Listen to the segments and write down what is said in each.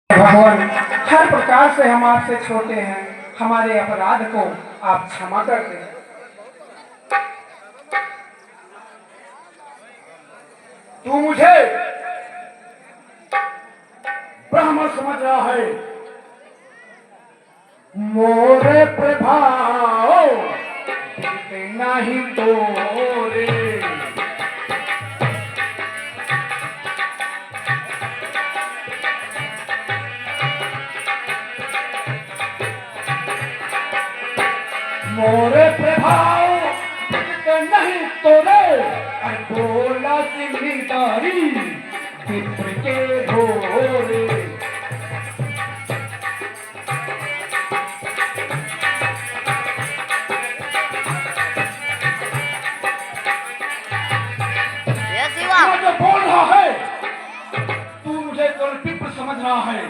भगवान, हर प्रकार से हम आपसे छोटे हैं, हमारे अपराध को आप क्षमा कर दें। तू मुझे ब्राह्मण समझ रहा है। मोरे प्रभाव नहीं तोरे। मोरे प्रभाव नहीं तोरे। अरे बोला जिम्मेदारी पितृ के घोरे। जो बोल रहा है तू मुझे केवल पितृ समझ रहा है।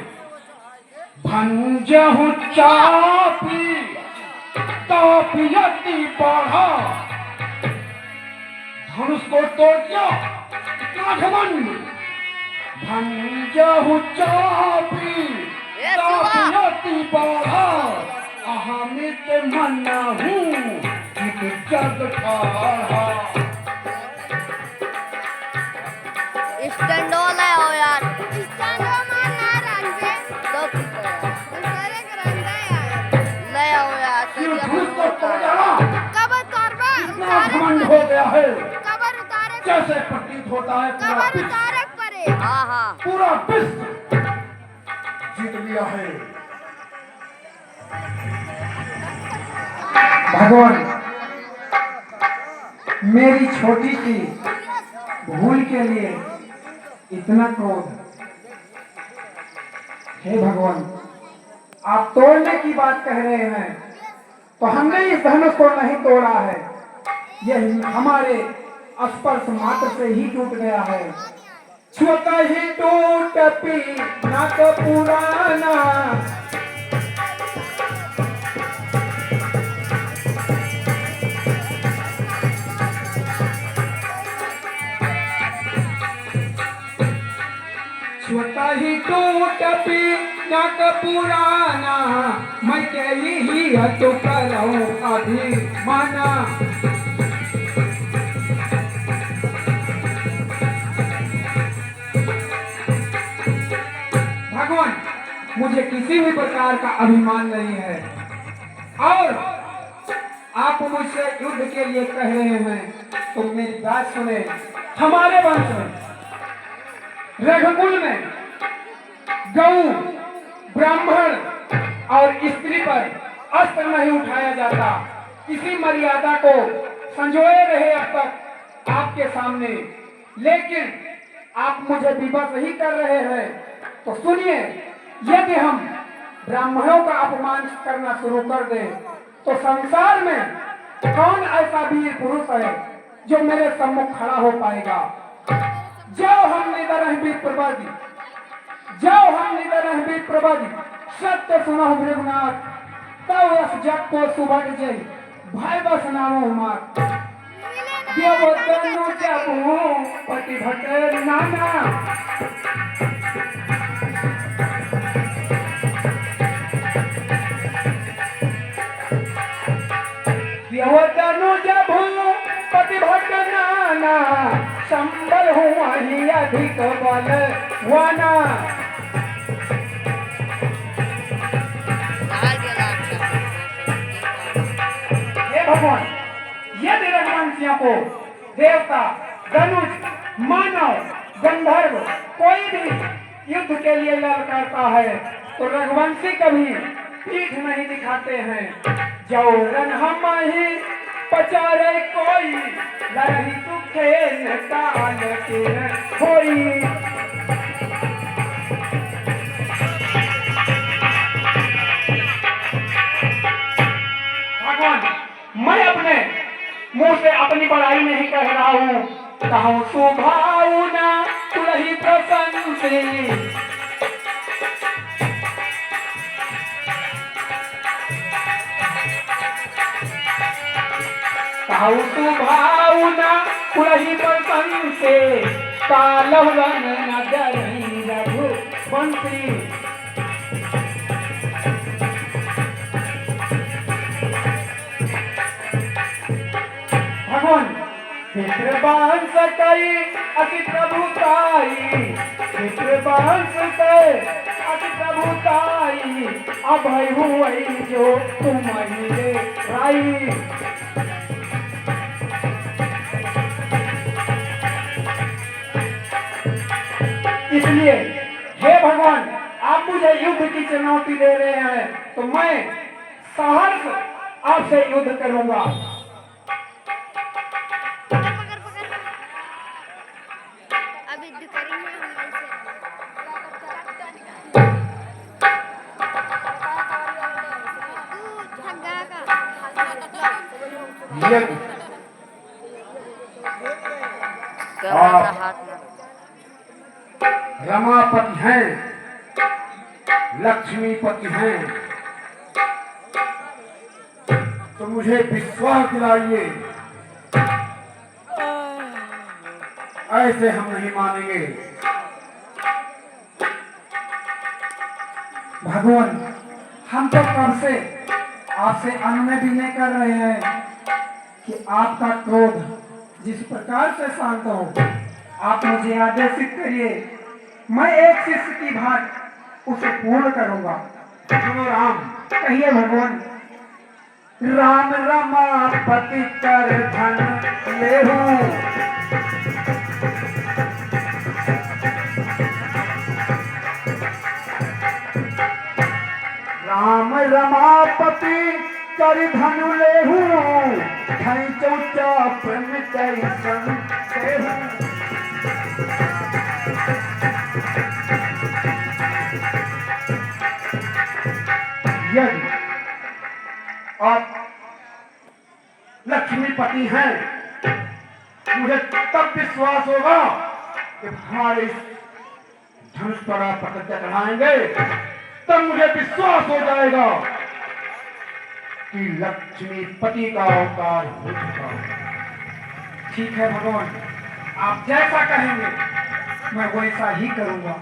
भंजहु चापी तापियती बढ़ा। धनुष को तोड़ दिया इतना घमंड। भंजहु चापी तापियती बढ़ा। अहमित मन हूँ जग ठाढ़ा। स्टैंडोल है हो यार। स्टैंडोल मारना रंगे तो सारे करंदा यार ले आओ यार। धनुष को तोड़ डाला। कबर करबा इतना घमंड हो गया है कबर उतारे जैसे प्रतीत होता है पूरा कबर विश्व। उतारे परे। हां पूरा विश्व जीत लिया है। भगवान, मेरी छोटी सी भूल के लिए इतना क्रोध। हे भगवान, आप तोड़ने की बात कह रहे हैं तो हमने इस धनुष को नहीं तोड़ा है। यह हमारे स्पर्श मात्र से ही टूट गया है। छुता ही टूट पी ना तो पुराना। छुता ही टूट पी ना तो पुराना। मैं के ही तो करूं अभी माना। भगवान, मुझे किसी भी प्रकार का अभिमान नहीं है और आप मुझसे युद्ध के लिए कह रहे हैं तो मेरी बात सुने। हमारे वंश में रघुकुल में गौ, ब्राह्मण और स्त्री पर अस्त्र नहीं उठाया जाता। इसी मर्यादा को संजोए रहे अब तक आपके सामने। लेकिन आप मुझे विवश ही कर रहे हैं तो सुनिए, यदि हम ब्राह्मणों का अपमान करना शुरू कर दें तो संसार में कौन ऐसा वीर पुरुष है जो मेरे सम्मुख खड़ा हो पाएगा। जाओ हम निधर हैं वीर प्रभाजी, जाओ हम निधर हैं वीर प्रभाजी। सत्य सुनो रघुनाथ, तब यस जग को सुभट जय भाई बस नामो मात। देवतनु जबू पति भट नाना। देवतनु जबू पति भट नाना। संबल हूँ वही अधिक बल वाना। हे भगवान, यदि रघुवंशियों को देवता, धनुष, मानव, गंधर्व कोई भी युद्ध के लिए ललकारता है तो रघुवंशी कभी पीठ नहीं दिखाते हैं। जौरन हम ही पचारे कोई लड़ही सुखे काल के होई। भगवान, मैं अपने मुंह से अपनी बड़ाई नहीं कह रहा हूँ। कहूँ सुभावना तुलही प्रसन्न से। कहूँ सुभावना तुलही प्रसन्न से। कालव रन नगर रघु बंसी। पितृवंश कई अति प्रभुताई, पितृवंश कई अति प्रभुताई, अभय हुई जो तुम रे राई। इसलिए हे भगवान, आप मुझे युद्ध की चुनौती दे रहे हैं तो मैं सहर्ष आपसे युद्ध करूंगा। पकड़ पकड़ पकड़, अब युद्ध करेंगे हम ऐसे। तू ठगा का आप रमापति हैं, लक्ष्मीपति हैं, तो मुझे विश्वास दिलाइए, ऐसे हम नहीं मानेंगे। भगवान, हम तो कब से आपसे अनुनय विनय कर रहे हैं कि आपका क्रोध जिस प्रकार से शांत हो, आप मुझे आदेशित करिए, मैं एक शिष्य की भांति उसे पूर्ण करूंगा। सुनो राम, कहिए भगवान। राम रमापति कर धन लेहूं, राम रमापति कर धनु लेहूं, धन चौचा प्रमितई सन देहूं। यदि आप लक्ष्मीपति हैं, मुझे तब विश्वास होगा कि हमारे इस धनुष पर आप प्रतिज्ञा चढ़ाएंगे, तब मुझे विश्वास हो जाएगा कि लक्ष्मीपति का अवतार हो चुका है। ठीक है भगवान, आप जैसा कहेंगे मैं वैसा ही करूंगा।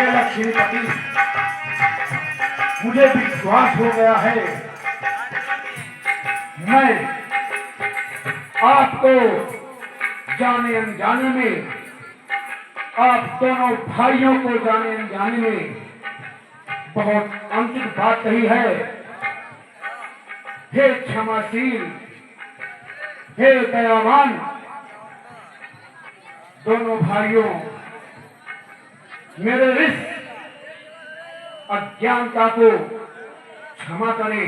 लक्ष्मीपति, मुझे विश्वास हो गया है, मैं आपको जाने अनजाने में, आप दोनों भाइयों को जाने अनजाने में बहुत अनुचित बात कही है। हे क्षमाशील, हे दयावान, दोनों भाइयों, मेरे इस अज्ञानता को क्षमा करें।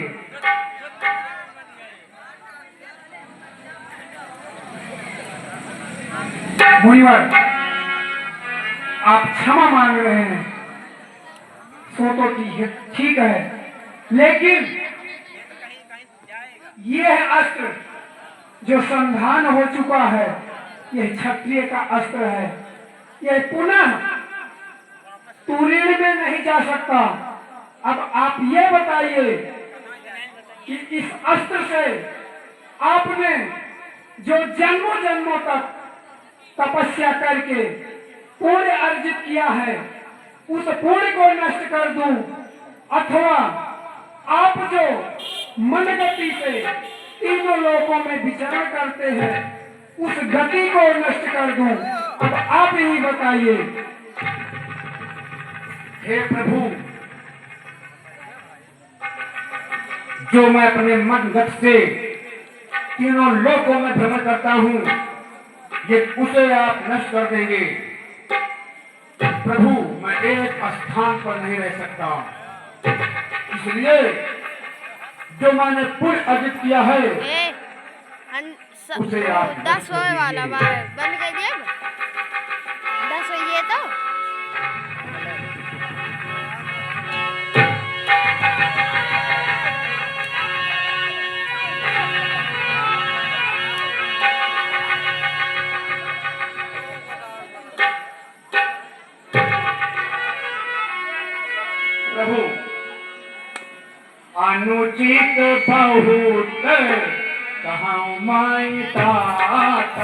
मुनिवर, आप क्षमा मांग रहे हैं, सो तो ठीक है, लेकिन यह अस्त्र जो संधान हो चुका है, यह क्षत्रिय का अस्त्र है, यह पुनः तुरीण में नहीं जा सकता। अब आप ये बताइए कि इस अस्त्र से आपने जो जन्मों जन्मों तक तपस्या करके पुण्य अर्जित किया है, उस पुण्य को नष्ट कर दूं, अथवा आप जो मनगति से तीनों लोकों में विचरण करते हैं, उस गति को नष्ट कर दूं। अब आप ही बताइए। हे प्रभु, जो मैं अपने मन गत से तीनों लोकों में भ्रमण करता हूं, ये उसे आप नष्ट कर देंगे। प्रभु, मैं एक स्थान पर नहीं रह सकता, इसलिए जो मैंने पुण्य अर्जित किया है उसे आप 10 होने वाला बंद कर दिया। 10 हो ये तो प्रभु, अनुचित बहुत कहाँ माई तात